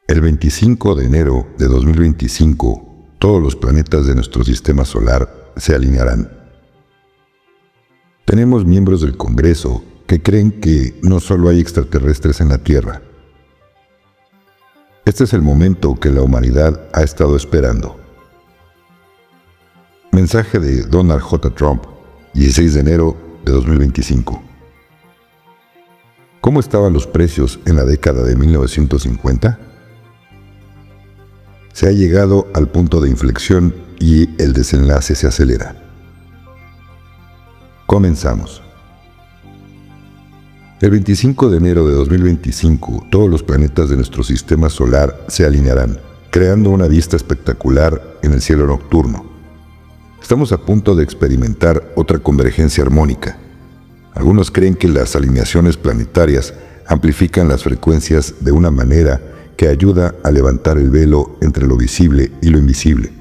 El 25 de enero de 2025, todos los planetas de nuestro sistema solar se alinearán. Tenemos miembros del Congreso que creen que no solo hay extraterrestres en la Tierra. Este es el momento que la humanidad ha estado esperando. Mensaje de Donald J. Trump, 16 de enero de 2025. ¿Cómo estaban los precios en la década de 1950? Se ha llegado al punto de inflexión y el desenlace se acelera. Comenzamos. El 25 de enero de 2025, todos los planetas de nuestro sistema solar se alinearán, creando una vista espectacular en el cielo nocturno. Estamos a punto de experimentar otra convergencia armónica. Algunos creen que las alineaciones planetarias amplifican las frecuencias de una manera que ayuda a levantar el velo entre lo visible y lo invisible.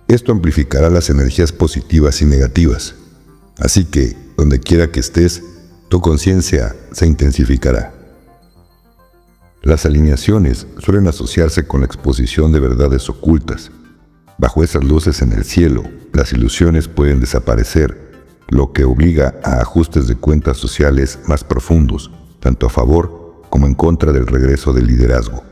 Esto amplificará las energías positivas y negativas. Así que, donde quiera que estés, tu conciencia se intensificará. Las alineaciones suelen asociarse con la exposición de verdades ocultas. Bajo esas luces en el cielo, las ilusiones pueden desaparecer, lo que obliga a ajustes de cuentas sociales más profundos, tanto a favor como en contra del regreso del liderazgo.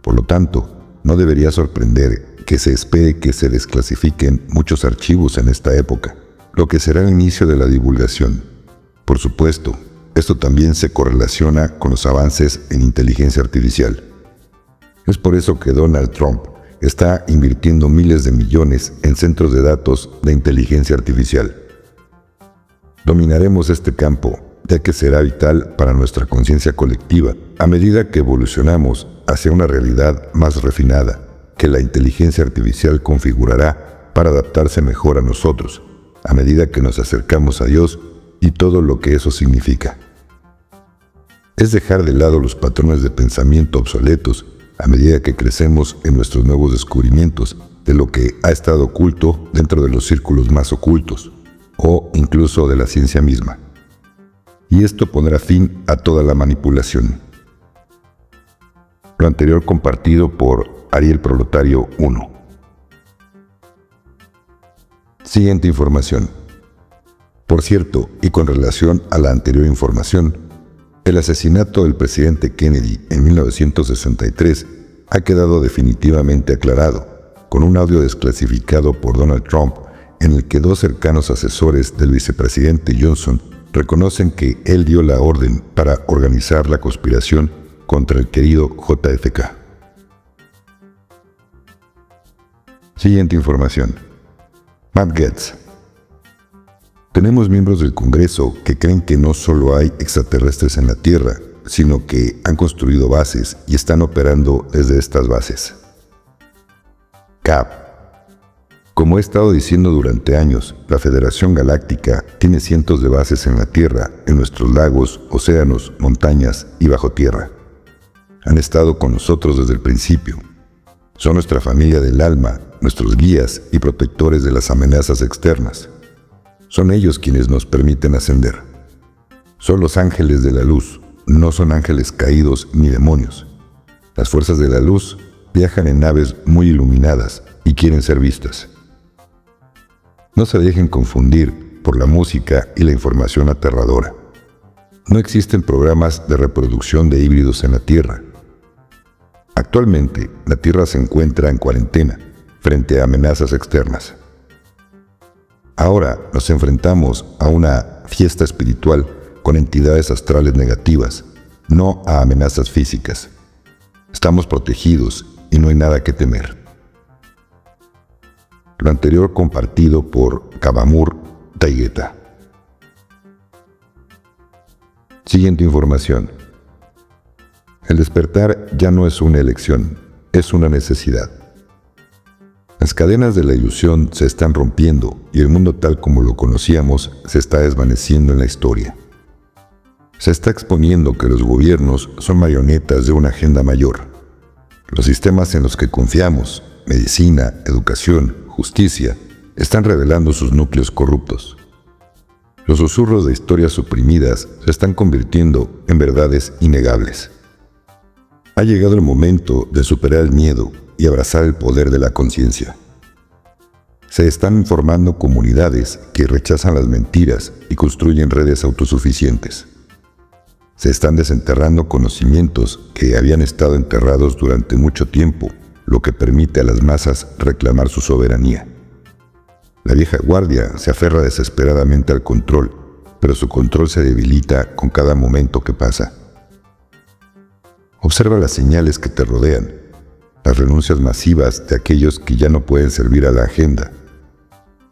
Por lo tanto, no debería sorprender que se espere que se desclasifiquen muchos archivos en esta época, lo que será el inicio de la divulgación. Por supuesto, esto también se correlaciona con los avances en inteligencia artificial. Es por eso que Donald Trump está invirtiendo miles de millones en centros de datos de inteligencia artificial. Dominaremos este campo, ya que será vital para nuestra conciencia colectiva a medida que evolucionamos hacia una realidad más refinada, que la inteligencia artificial configurará para adaptarse mejor a nosotros, a medida que nos acercamos a Dios y todo lo que eso significa. Es dejar de lado los patrones de pensamiento obsoletos a medida que crecemos en nuestros nuevos descubrimientos de lo que ha estado oculto dentro de los círculos más ocultos, o incluso de la ciencia misma. Y esto pondrá fin a toda la manipulación. Lo anterior compartido por Ariel Proletario 1. Siguiente información. Por cierto, y con relación a la anterior información, el asesinato del presidente Kennedy en 1963 ha quedado definitivamente aclarado, con un audio desclasificado por Donald Trump en el que dos cercanos asesores del vicepresidente Johnson reconocen que él dio la orden para organizar la conspiración contra el querido JFK. Siguiente información. Matt Gaetz. Tenemos miembros del Congreso que creen que no solo hay extraterrestres en la Tierra, sino que han construido bases y están operando desde estas bases. Cap. Como he estado diciendo durante años, la Federación Galáctica tiene cientos de bases en la Tierra, en nuestros lagos, océanos, montañas y bajo tierra. Han estado con nosotros desde el principio. Son nuestra familia del alma, nuestros guías y protectores de las amenazas externas. Son ellos quienes nos permiten ascender. Son los ángeles de la luz, no son ángeles caídos ni demonios. Las fuerzas de la luz viajan en naves muy iluminadas y quieren ser vistas. No se dejen confundir por la música y la información aterradora. No existen programas de reproducción de híbridos en la Tierra. Actualmente, la Tierra se encuentra en cuarentena frente a amenazas externas. Ahora nos enfrentamos a una fiesta espiritual con entidades astrales negativas, no a amenazas físicas. Estamos protegidos y no hay nada que temer. Lo anterior compartido por Kavamur Taigueta. Siguiente información. El despertar ya no es una elección, es una necesidad. Las cadenas de la ilusión se están rompiendo y el mundo tal como lo conocíamos se está desvaneciendo en la historia. Se está exponiendo que los gobiernos son marionetas de una agenda mayor. Los sistemas en los que confiamos, medicina, educación, justicia, están revelando sus núcleos corruptos. Los susurros de historias suprimidas se están convirtiendo en verdades innegables. Ha llegado el momento de superar el miedo y abrazar el poder de la conciencia. Se están formando comunidades que rechazan las mentiras y construyen redes autosuficientes. Se están desenterrando conocimientos que habían estado enterrados durante mucho tiempo, lo que permite a las masas reclamar su soberanía. La vieja guardia se aferra desesperadamente al control, pero su control se debilita con cada momento que pasa. Observa las señales que te rodean, las renuncias masivas de aquellos que ya no pueden servir a la agenda,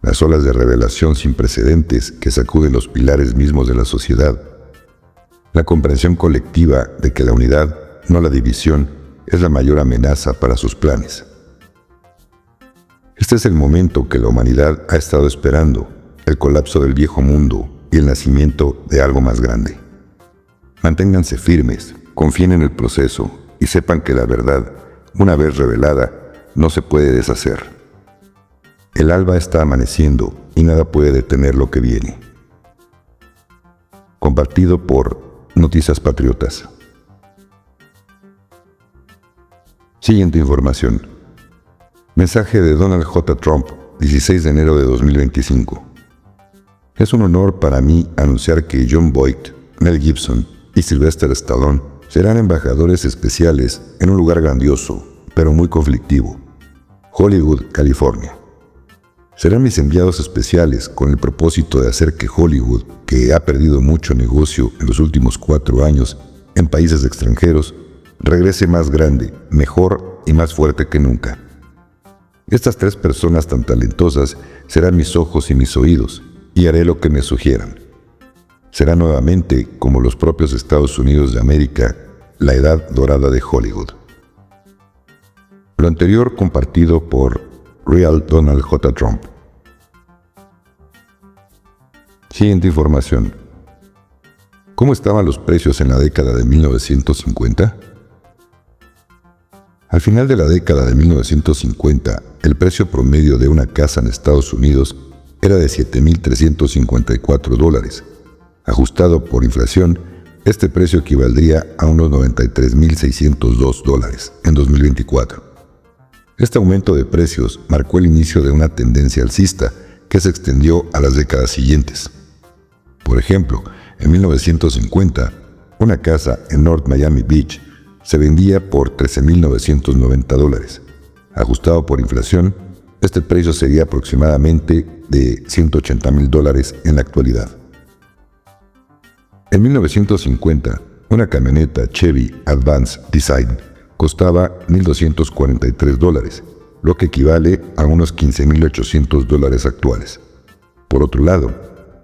las olas de revelación sin precedentes que sacuden los pilares mismos de la sociedad, la comprensión colectiva de que la unidad, no la división, es la mayor amenaza para sus planes. Este es el momento que la humanidad ha estado esperando, el colapso del viejo mundo y el nacimiento de algo más grande. Manténganse firmes, confíen en el proceso y sepan que la verdad, una vez revelada, no se puede deshacer. El alba está amaneciendo y nada puede detener lo que viene. Compartido por Noticias Patriotas. Siguiente información. Mensaje de Donald J. Trump, 16 de enero de 2025. Es un honor para mí anunciar que Jon Voight, Mel Gibson y Sylvester Stallone serán embajadores especiales en un lugar grandioso, pero muy conflictivo, Hollywood, California. Serán mis enviados especiales con el propósito de hacer que Hollywood, que ha perdido mucho negocio en los últimos 4 años en países extranjeros, regrese más grande, mejor y más fuerte que nunca. Estas 3 personas tan talentosas serán mis ojos y mis oídos, y haré lo que me sugieran. Será nuevamente, como los propios Estados Unidos de América, la edad dorada de Hollywood. Lo anterior compartido por Real Donald J. Trump. Siguiente información. ¿Cómo estaban los precios en la década de 1950? Al final de la década de 1950, el precio promedio de una casa en Estados Unidos era de $7,354. Ajustado por inflación, este precio equivaldría a unos $93,602 en 2024. Este aumento de precios marcó el inicio de una tendencia alcista que se extendió a las décadas siguientes. Por ejemplo, en 1950, una casa en North Miami Beach se vendía por $13,990. Ajustado por inflación, este precio sería aproximadamente de $180,000 en la actualidad. En 1950, una camioneta Chevy Advanced Design costaba $1,243, lo que equivale a unos $15,800 actuales. Por otro lado,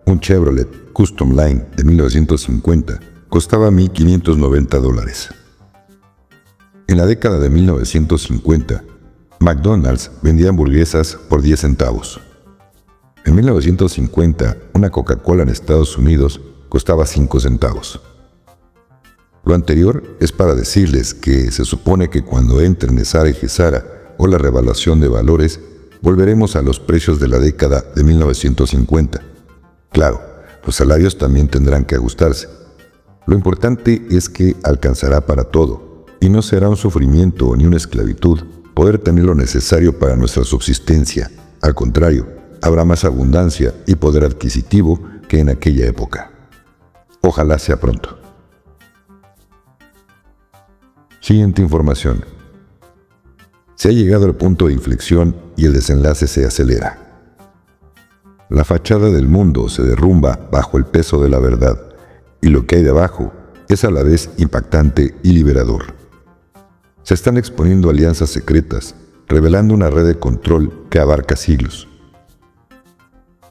un Chevrolet Custom Line de 1950 costaba $1,590. En la década de 1950, McDonald's vendía hamburguesas por 10 centavos. En 1950, una Coca-Cola en Estados Unidos costaba 5 centavos. Lo anterior es para decirles que se supone que cuando entren Sara y Gesara o la revaluación de valores, volveremos a los precios de la década de 1950. Claro, los salarios también tendrán que ajustarse. Lo importante es que alcanzará para todo, y no será un sufrimiento ni una esclavitud poder tener lo necesario para nuestra subsistencia. Al contrario, habrá más abundancia y poder adquisitivo que en aquella época. Ojalá sea pronto. Siguiente información. Se ha llegado al punto de inflexión y el desenlace se acelera. La fachada del mundo se derrumba bajo el peso de la verdad, y lo que hay debajo es a la vez impactante y liberador. Se están exponiendo alianzas secretas, revelando una red de control que abarca siglos.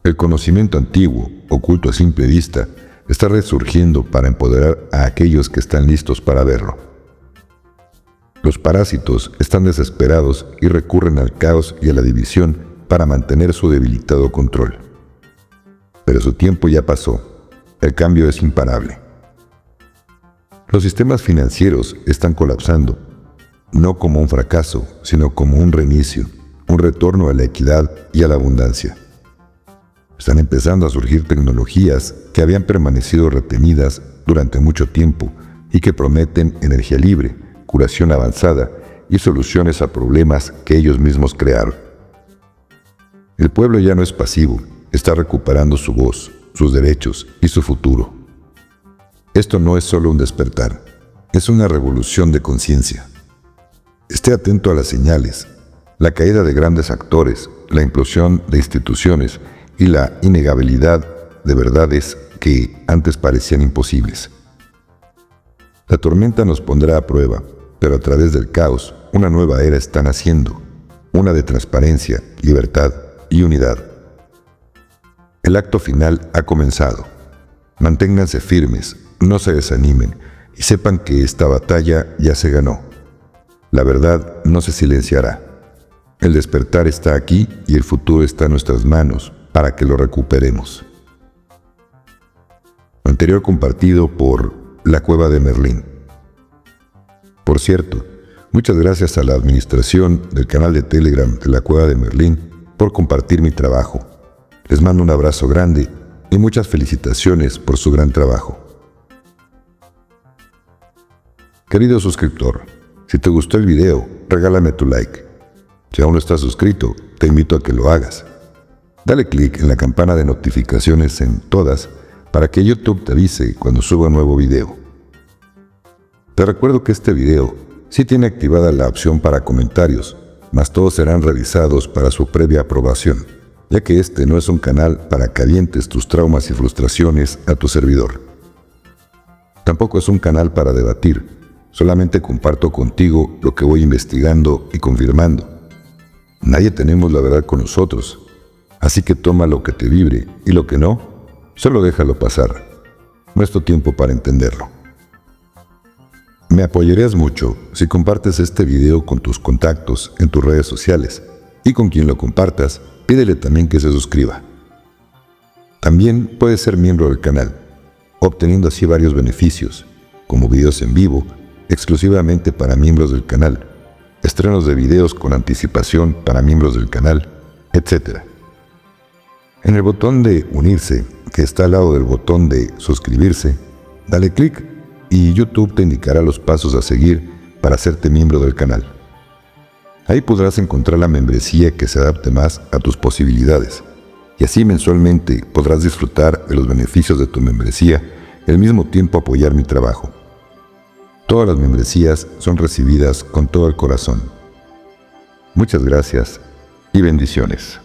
El conocimiento antiguo, oculto a simple vista, está resurgiendo para empoderar a aquellos que están listos para verlo. Los parásitos están desesperados y recurren al caos y a la división para mantener su debilitado control. Pero su tiempo ya pasó. El cambio es imparable. Los sistemas financieros están colapsando, no como un fracaso, sino como un reinicio, un retorno a la equidad y a la abundancia. Están empezando a surgir tecnologías que habían permanecido retenidas durante mucho tiempo y que prometen energía libre, curación avanzada y soluciones a problemas que ellos mismos crearon. El pueblo ya no es pasivo, está recuperando su voz, sus derechos y su futuro. Esto no es solo un despertar, es una revolución de conciencia. Esté atento a las señales, la caída de grandes actores, la implosión de instituciones y la innegabilidad de verdades que antes parecían imposibles. La tormenta nos pondrá a prueba, pero a través del caos, una nueva era está naciendo, una de transparencia, libertad y unidad. El acto final ha comenzado. Manténganse firmes, no se desanimen y sepan que esta batalla ya se ganó. La verdad no se silenciará. El despertar está aquí y el futuro está en nuestras manos para que lo recuperemos. Lo anterior compartido por La Cueva de Merlín. Por cierto, muchas gracias a la administración del canal de Telegram de La Cueva de Merlín por compartir mi trabajo. Les mando un abrazo grande y muchas felicitaciones por su gran trabajo. Querido suscriptor, si te gustó el video, regálame tu like. Si aún no estás suscrito, te invito a que lo hagas. Dale clic en la campana de notificaciones en todas para que YouTube te avise cuando suba un nuevo video. Te recuerdo que este video sí tiene activada la opción para comentarios, mas todos serán revisados para su previa aprobación, ya que este no es un canal para que avientes tus traumas y frustraciones a tu servidor. Tampoco es un canal para debatir, solamente comparto contigo lo que voy investigando y confirmando. Nadie tenemos la verdad con nosotros, así que toma lo que te vibre y lo que no, solo déjalo pasar. No es tu tiempo para entenderlo. Me apoyarías mucho si compartes este video con tus contactos en tus redes sociales y con quien lo compartas, pídele también que se suscriba. También puedes ser miembro del canal, obteniendo así varios beneficios, como videos en vivo, exclusivamente para miembros del canal, estrenos de videos con anticipación para miembros del canal, etc. En el botón de unirse, que está al lado del botón de suscribirse, dale clic y YouTube te indicará los pasos a seguir para hacerte miembro del canal. Ahí podrás encontrar la membresía que se adapte más a tus posibilidades, y así mensualmente podrás disfrutar de los beneficios de tu membresía y al mismo tiempo apoyar mi trabajo. Todas las membresías son recibidas con todo el corazón. Muchas gracias y bendiciones.